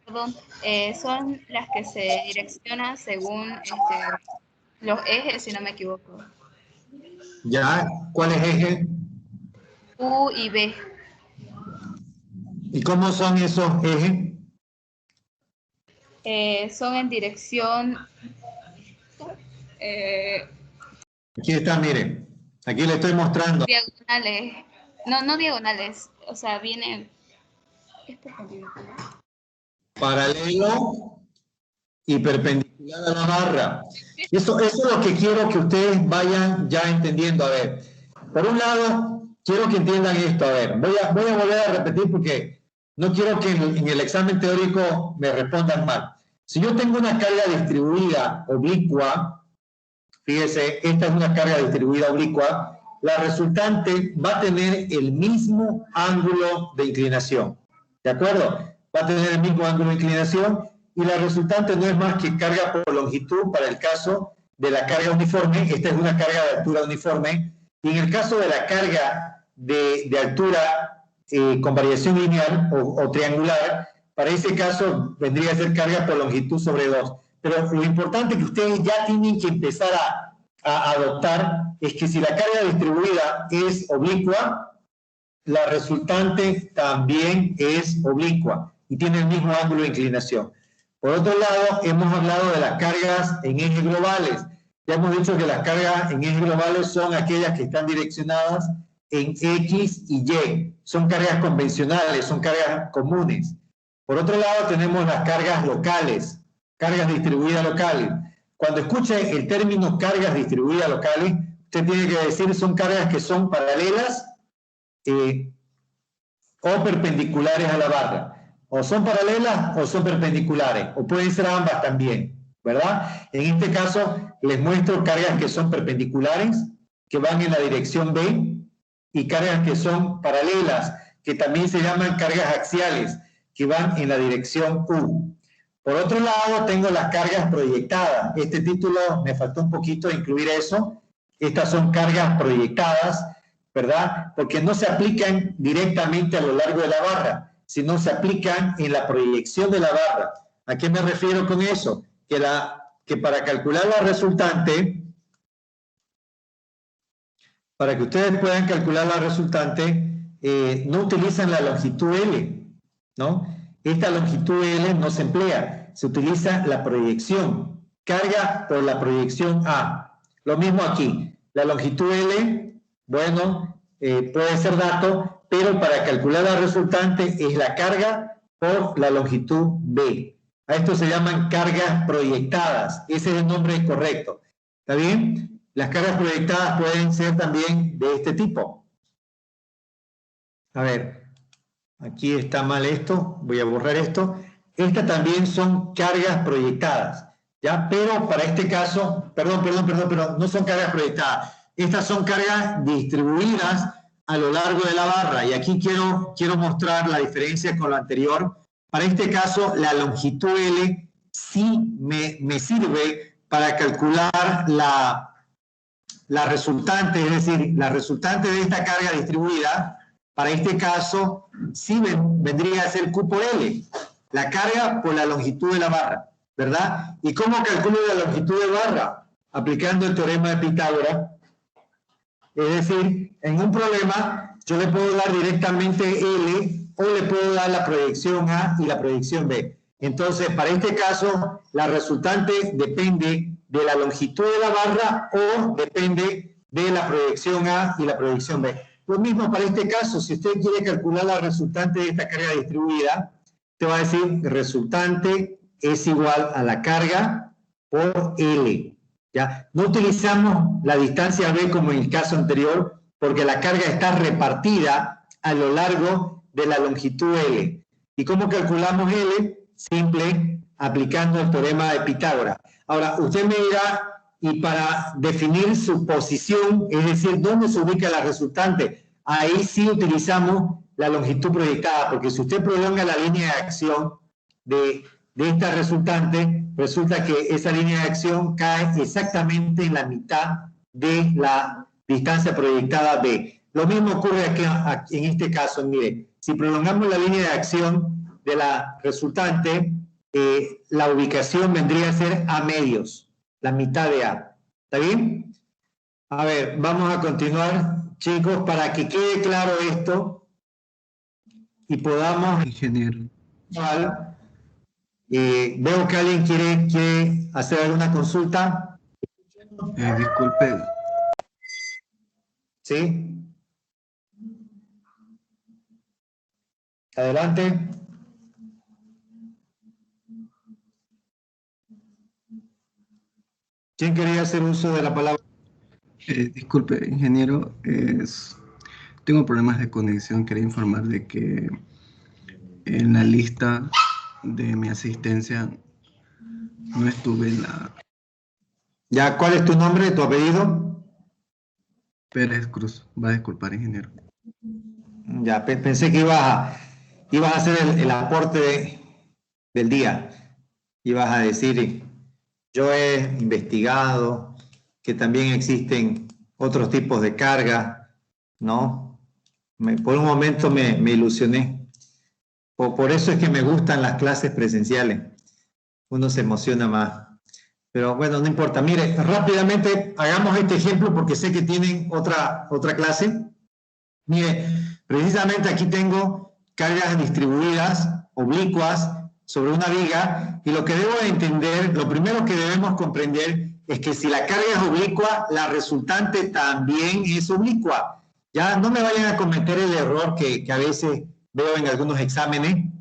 Perdón, son las que se direccionan según los ejes, si no me equivoco. ¿Ya? ¿Cuál es eje? U y B. ¿Y cómo son esos ejes? Son en dirección... Aquí está, mire. Aquí le estoy mostrando. diagonales. No diagonales. O sea, viene... ¿Es perpendicular? Paralelo y perpendicular a la barra. Eso es lo que quiero que ustedes vayan ya entendiendo. A ver, por un lado, quiero que entiendan esto. A ver, voy a volver a repetir porque no quiero que en el examen teórico me respondan mal. Si yo tengo una carga distribuida oblicua, fíjese, esta es una carga distribuida oblicua, la resultante va a tener el mismo ángulo de inclinación. ¿De acuerdo? Va a tener el mismo ángulo de inclinación y la resultante no es más que carga por longitud para el caso de la carga uniforme. Esta es una carga de altura uniforme. Y en el caso de la carga de altura con variación lineal o triangular, para ese caso vendría a ser carga por longitud sobre 2. Pero lo importante que ustedes ya tienen que empezar a adoptar es que si la carga distribuida es oblicua, la resultante también es oblicua y tiene el mismo ángulo de inclinación. Por otro lado, hemos hablado de las cargas en ejes globales. Ya hemos dicho que las cargas en ejes globales son aquellas que están direccionadas en X y Y. Son cargas convencionales, son cargas comunes. Por otro lado, tenemos las cargas locales, cargas distribuidas locales. Cuando escuche el término cargas distribuidas locales, usted tiene que decir son cargas que son paralelas o perpendiculares a la barra. O son paralelas o son perpendiculares, o pueden ser ambas también, ¿verdad? En este caso, les muestro cargas que son perpendiculares, que van en la dirección B, y cargas que son paralelas, que también se llaman cargas axiales, que van en la dirección U. Por otro lado, tengo las cargas proyectadas. Este título me faltó un poquito incluir eso. Estas son cargas proyectadas, ¿verdad? Porque no se aplican directamente a lo largo de la barra, sino se aplican en la proyección de la barra. ¿A qué me refiero con eso? Que para calcular la resultante, para que ustedes puedan calcular la resultante, no utilizan la longitud L, ¿no? Esta longitud L no se emplea, se utiliza la proyección, carga por la proyección A. Lo mismo aquí, la longitud L, bueno, puede ser dato, pero para calcular la resultante es la carga por la longitud B. A esto se llaman cargas proyectadas, ese es el nombre correcto. ¿Está bien? Las cargas proyectadas pueden ser también de este tipo. A ver, aquí está mal esto, voy a borrar esto. Estas también son cargas proyectadas, ¿ya? Pero para este caso, perdón, no son cargas proyectadas. Estas son cargas distribuidas a lo largo de la barra. Y aquí quiero mostrar la diferencia con lo anterior. Para este caso, la longitud L sí me sirve para calcular la resultante, es decir, la resultante de esta carga distribuida, para este caso, sí vendría a ser Q por L, la carga por la longitud de la barra, ¿verdad? ¿Y cómo calculo la longitud de barra? Aplicando el teorema de Pitágoras. Es decir, en un problema yo le puedo dar directamente L o le puedo dar la proyección A y la proyección B. Entonces, para este caso, la resultante depende de la longitud de la barra o depende de la proyección A y la proyección B. Lo mismo para este caso, si usted quiere calcular la resultante de esta carga distribuida, te va a decir resultante es igual a la carga por L. ¿Ya? No utilizamos la distancia B como en el caso anterior, porque la carga está repartida a lo largo de la longitud L. ¿Y cómo calculamos L? Simple, aplicando el teorema de Pitágoras. Ahora, usted me dirá, y para definir su posición, es decir, dónde se ubica la resultante, ahí sí utilizamos la longitud proyectada, porque si usted prolonga la línea de acción de esta resultante, resulta que esa línea de acción cae exactamente en la mitad de la distancia proyectada B. Lo mismo ocurre aquí en este caso. Mire, si prolongamos la línea de acción de la resultante, la ubicación vendría a ser a medios, la mitad de A. ¿Está bien? A ver, vamos a continuar, chicos, para que quede claro esto y podamos... Ingeniero. Veo que alguien quiere hacer alguna consulta. Disculpe. ¿Sí? Adelante. ¿Quién quería hacer uso de la palabra? Disculpe, ingeniero. Tengo problemas de conexión. Quería informar de que en la lista de mi asistencia no estuve en la... Ya, ¿cuál es tu nombre, tu apellido? Pérez Cruz. Va a disculpar, ingeniero. Ya, pensé que ibas a hacer el aporte del día. Ibas a decir, yo he investigado que también existen otros tipos de carga, ¿no? Por un momento me ilusioné. Por eso es que me gustan las clases presenciales. Uno se emociona más. Pero bueno, no importa. Mire, rápidamente hagamos este ejemplo porque sé que tienen otra clase. Mire, precisamente aquí tengo cargas distribuidas, oblicuas, sobre una viga, y lo que debo de entender, lo primero que debemos comprender es que si la carga es oblicua, la resultante también es oblicua. Ya no me vayan a cometer el error que a veces veo en algunos exámenes,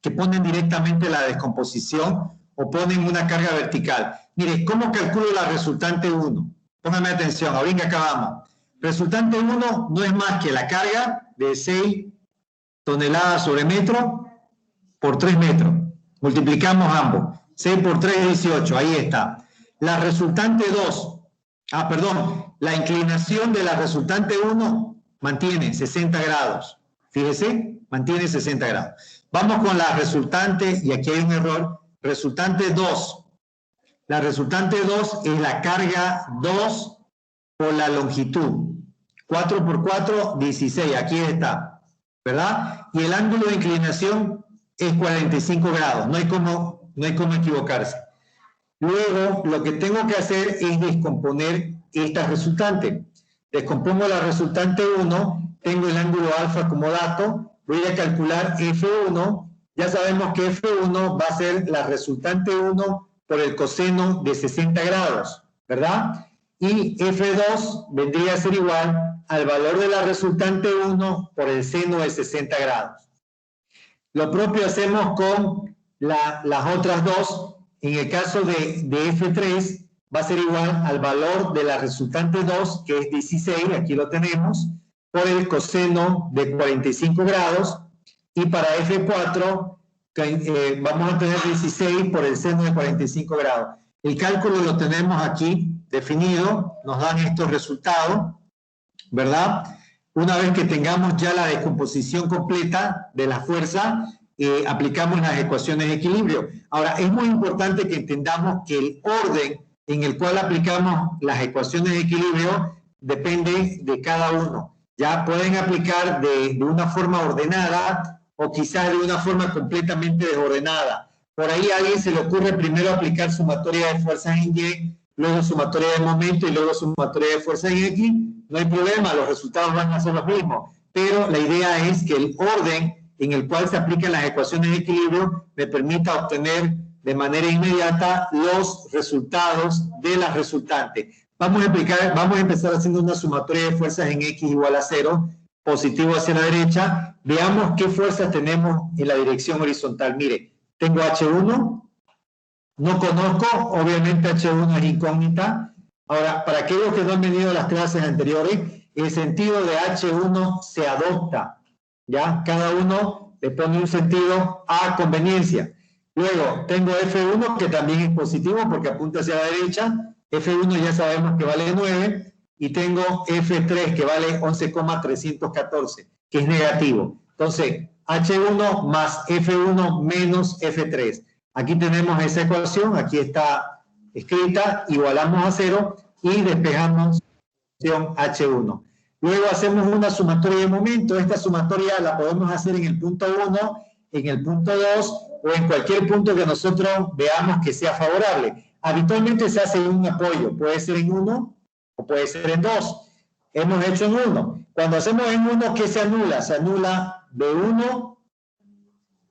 que ponen directamente la descomposición o ponen una carga vertical. Mire, ¿cómo calculo la resultante 1? Póngame atención, ahorita acabamos. Resultante 1 no es más que la carga de 6 toneladas sobre metro por 3 metros. Multiplicamos ambos. 6 por 3 es 18, ahí está. La resultante 2, la inclinación de la resultante 1 mantiene 60 grados. Fíjese, mantiene 60 grados. Vamos con la resultante, y aquí hay un error, resultante 2. La resultante 2 es la carga 2 por la longitud. 4 por 4, 16, aquí está, ¿verdad? Y el ángulo de inclinación es 45 grados, no hay cómo equivocarse. Luego, lo que tengo que hacer es descomponer esta resultante. Descompongo la resultante 1, tengo el ángulo alfa como dato, voy a calcular F1, ya sabemos que F1 va a ser la resultante 1 por el coseno de 60 grados, ¿verdad? Y F2 vendría a ser igual al valor de la resultante 1 por el seno de 60 grados. Lo propio hacemos con las otras dos. En el caso de F3 va a ser igual al valor de la resultante 2, que es 16, aquí lo tenemos, por el coseno de 45 grados. Y para F4 vamos a tener 16 por el seno de 45 grados. El cálculo lo tenemos aquí definido, nos dan estos resultados, ¿verdad? Una vez que tengamos ya la descomposición completa de la fuerza, aplicamos las ecuaciones de equilibrio. Ahora, es muy importante que entendamos que el orden en el cual aplicamos las ecuaciones de equilibrio depende de cada uno. Ya pueden aplicar de una forma ordenada o quizás de una forma completamente desordenada. Por ahí a alguien se le ocurre primero aplicar sumatoria de fuerzas en Y, luego sumatoria de momento y luego sumatoria de fuerzas en X. No hay problema, los resultados van a ser los mismos. Pero la idea es que el orden en el cual se aplican las ecuaciones de equilibrio me permita obtener de manera inmediata los resultados de la resultante. Vamos a empezar haciendo una sumatoria de fuerzas en X igual a 0, positivo hacia la derecha. Veamos qué fuerzas tenemos en la dirección horizontal. Mire, tengo H1, no conozco, obviamente H1 es incógnita. Ahora, para aquellos que no han venido a las clases anteriores, el sentido de H1 se adopta, ¿ya? Cada uno le pone un sentido a conveniencia. Luego, tengo F1, que también es positivo porque apunta hacia la derecha. F1 ya sabemos que vale 9. Y tengo F3, que vale 11,314, que es negativo. Entonces, H1 más F1 menos F3. Aquí tenemos esa ecuación, aquí está escrita, igualamos a 0 y despejamos H1. Luego hacemos una sumatoria de momento. Esta sumatoria la podemos hacer en el punto 1, en el punto 2 o en cualquier punto que nosotros veamos que sea favorable. Habitualmente se hace en un apoyo, puede ser en 1 o puede ser en 2. Hemos hecho en 1. Cuando hacemos en 1, ¿qué se anula? Se anula B1,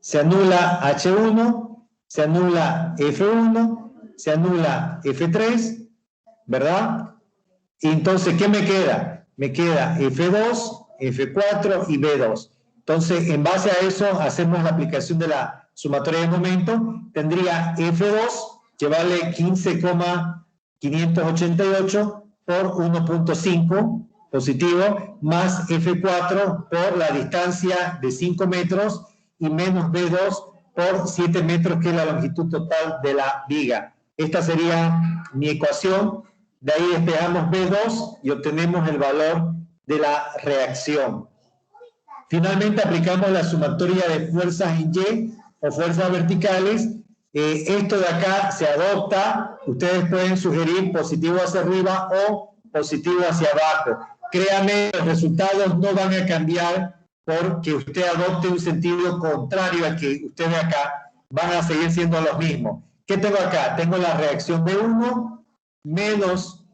se anula H1, se anula F1, se anula F3, ¿verdad? Y entonces, ¿qué me queda? Me queda F2, F4 y B2. Entonces, en base a eso, hacemos la aplicación de la sumatoria de momento. Tendría F2, que vale 15,588 por 1.5 positivo, más F4 por la distancia de 5 metros y menos B2 por 7 metros, que es la longitud total de la viga. Esta sería mi ecuación. De ahí despejamos B2 y obtenemos el valor de la reacción. Finalmente aplicamos la sumatoria de fuerzas en Y o fuerzas verticales. Esto de acá se adopta. Ustedes pueden sugerir positivo hacia arriba o positivo hacia abajo. Créanme, los resultados no van a cambiar porque usted adopte un sentido contrario al que usted ve acá. Van a seguir siendo los mismos. ¿Qué tengo acá? Tengo la reacción B1 menos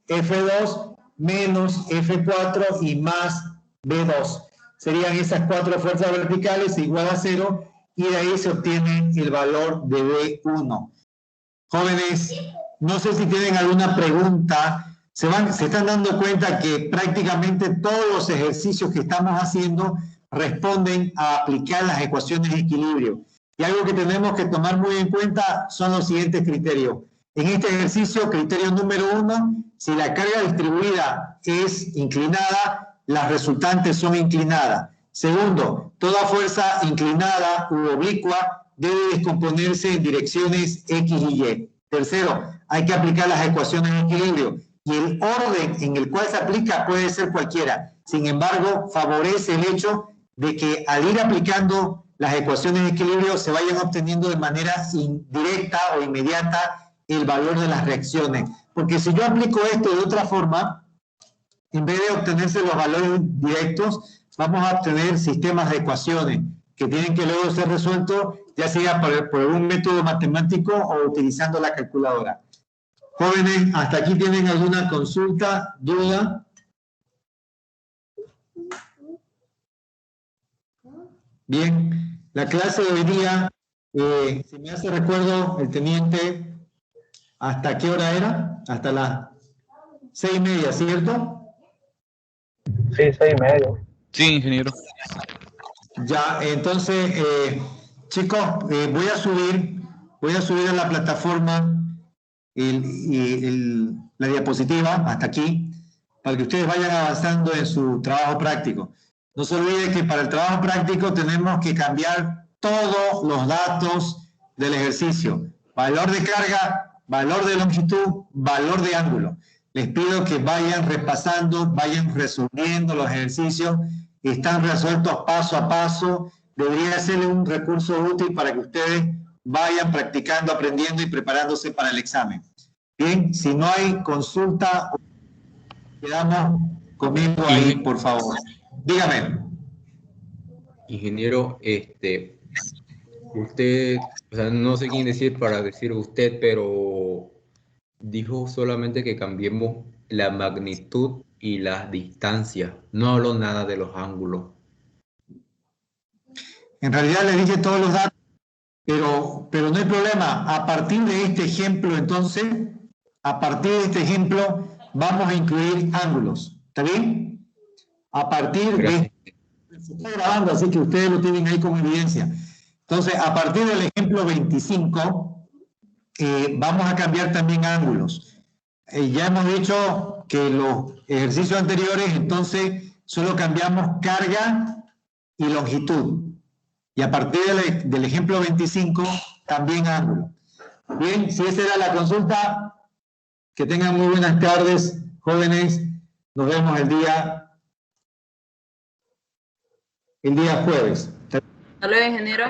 F2 menos F4 y más B2. Serían esas 4 fuerzas verticales igual a 0 y de ahí se obtiene el valor de B1. Jóvenes, no sé si tienen alguna pregunta. Se están dando cuenta que prácticamente todos los ejercicios que estamos haciendo responden a aplicar las ecuaciones de equilibrio. Y algo que tenemos que tomar muy en cuenta son los siguientes criterios. En este ejercicio, criterio número 1, si la carga distribuida es inclinada, las resultantes son inclinadas. Segundo, toda fuerza inclinada u oblicua debe descomponerse en direcciones X y Y. Tercero, hay que aplicar las ecuaciones de equilibrio y el orden en el cual se aplica puede ser cualquiera. Sin embargo, favorece el hecho de que al ir aplicando las ecuaciones de equilibrio se vayan obteniendo de manera indirecta o inmediata el valor de las reacciones. Porque si yo aplico esto de otra forma, en vez de obtenerse los valores directos, vamos a obtener sistemas de ecuaciones que tienen que luego ser resueltos, ya sea por un método matemático o utilizando la calculadora. Jóvenes, ¿hasta aquí tienen alguna consulta, duda? Bien, la clase de hoy día, si me hace recuerdo el teniente, ¿hasta qué hora era? Hasta las 6:30, ¿cierto? Sí, 6:30. Sí, ingeniero. Ya, entonces, chicos, voy a subir a la plataforma la diapositiva hasta aquí, para que ustedes vayan avanzando en su trabajo práctico. No se olviden que para el trabajo práctico tenemos que cambiar todos los datos del ejercicio. Valor de carga, valor de longitud, valor de ángulo. Les pido que vayan repasando, vayan resolviendo los ejercicios. Están resueltos paso a paso. Debería ser un recurso útil para que ustedes vayan practicando, aprendiendo y preparándose para el examen. Bien, si no hay consulta, quedamos conmigo ahí, por favor. Dígame. Ingeniero, usted, o sea, no sé quién decir para decir usted, pero dijo solamente que cambiemos la magnitud y las distancias. No habló nada de los ángulos. En realidad le dije todos los datos, pero no hay problema. A partir de este ejemplo, entonces, vamos a incluir ángulos. ¿Está bien? A partir Gracias. Se está grabando, así que ustedes lo tienen ahí como evidencia. Entonces, a partir del ejemplo 25, vamos a cambiar también ángulos. Ya hemos dicho que los ejercicios anteriores, entonces, solo cambiamos carga y longitud. Y a partir del ejemplo 25, también ángulo. Bien, si esa era la consulta, que tengan muy buenas tardes, jóvenes. Nos vemos el día jueves. Hasta luego, ingeniero.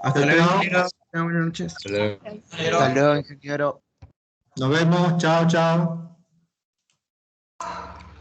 Hasta luego, ingeniero. Buenas noches. Hasta luego. Hasta luego, ingeniero. Nos vemos. Chao, chao.